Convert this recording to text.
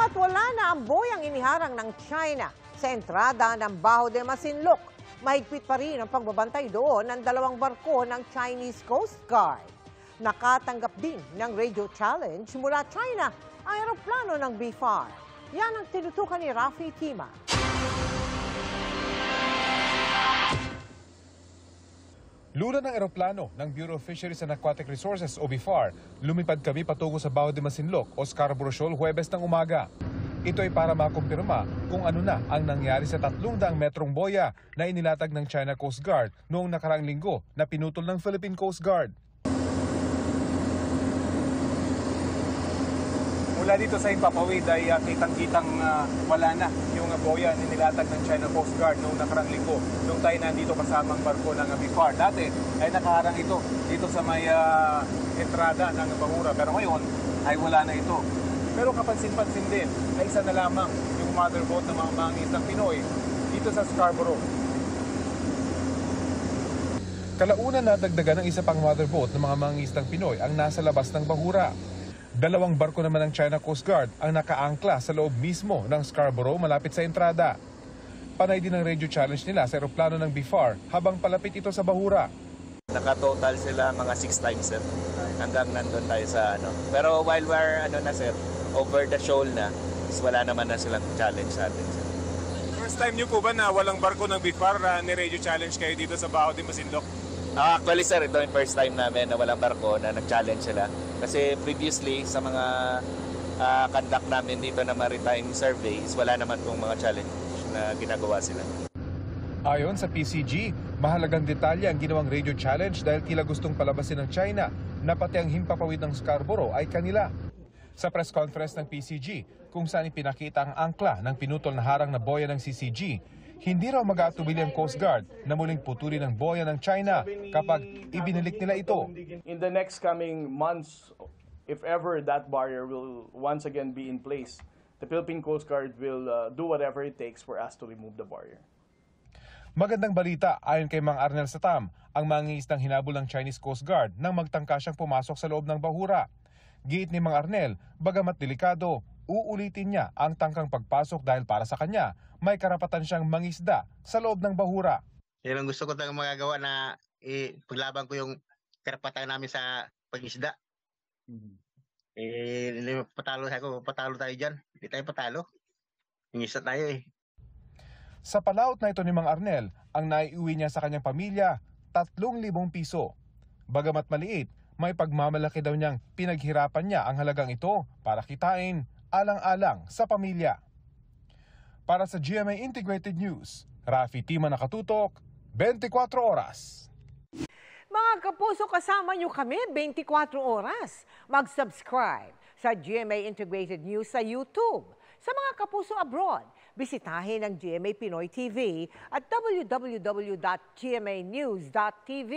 Bagamat wala na ang boyang iniharang ng China sa entrada ng Baho de Masinloc, mahigpit pa rin ang pagbabantay doon ng dalawang barko ng Chinese Coast Guard. Nakatanggap din ng radio challenge mula China ang eroplano ng BFAR. Yan ang tinutukan ni Rafi Tima. Lula ng eroplano ng Bureau of Fisheries and Aquatic Resources o BFAR, lumipad kami patungo sa Baho de Masinloc o Scarborough Shoal Huwebes ng umaga. Ito ay para makumpirma kung ano na ang nangyari sa 300 metrong boya na inilatag ng China Coast Guard noong nakaraang linggo na pinutol ng Philippine Coast Guard. Mula dito sa Himpapawid ay kitang-kitang wala na yung boya na nilatag ng China Coast Guard noong nakarang linggo. Nung tayo nandito kasamang barko ng BFAR. Dati ay nakaharang ito dito sa may entrada ng Bahura. Pero ngayon ay wala na ito. Pero kapansin-pansin din ay isa na lamang yung mother boat ng mga mangingisdang Pinoy dito sa Scarborough. Kalaunan nadagdagan ng isa pang mother boat ng mga mangingisdang Pinoy ang nasa labas ng Bahura. Dalawang barko naman ng China Coast Guard ang nakaangkla sa loob mismo ng Scarborough malapit sa entrada. Panay din ang radio challenge nila sa eroplano ng BFAR habang palapit ito sa Bahura. Naka-total sila mga 6 times, sir. Hanggang nandun tayo sa Pero while we're sir, over the shoal na, wala naman na silang challenge sa atin, sir. First time niyo po ba na walang barko ng BFAR ni radio challenge kayo dito sa Baho de Masinloc? Actually, sir, ito yung first time namin na walang barko na nag-challenge sila. Kasi previously, sa mga conduct namin dito na maritime surveys, wala naman pong mga challenge na ginagawa sila. Ayon sa PCG, mahalagang detalye ang ginawang radio challenge dahil tila gustong palabasin ng China na pati ang himpapawid ng Scarborough ay kanila. Sa press conference ng PCG, kung saan ipinakita ang angkla ng pinutol na harang na boya ng CCG, hindi raw mag-aatubili ang Coast Guard na muling putulin ang boya ng China kapag ibinalik nila ito. In the next coming months, if ever that barrier will once again be in place, the Philippine Coast Guard will do whatever it takes for us to remove the barrier. Magandang balita ayon kay Mang Arnel Satam, ang mangingisdang hinabol ng Chinese Coast Guard nang magtangka siyang pumasok sa loob ng Bahura. Giit ni Mang Arnel, bagamat delikado, uulitin niya ang tangkang pagpasok dahil para sa kanya, may karapatan siyang mangisda sa loob ng Bahura. Yan ang gusto ko talagang magagawa na paglaban ko yung karapatan namin sa pag-isda. Patalo tayo dyan. Hindi tayo patalo. Ingisa tayo eh. Sa palaot na ito ni Mang Arnel, ang naiuwi niya sa kanyang pamilya, 3,000 piso. Bagamat maliit, may pagmamalaki daw niyang pinaghirapan niya ang halagang ito para kitain alang-alang sa pamilya. Para sa GMA Integrated News, Rafi Tima nakatutok, 24 oras. Mga kapuso, kasama nyo kami 24 oras. Mag-subscribe sa GMA Integrated News sa YouTube. Sa mga kapuso abroad, bisitahin ang GMA Pinoy TV at www.gmanews.tv.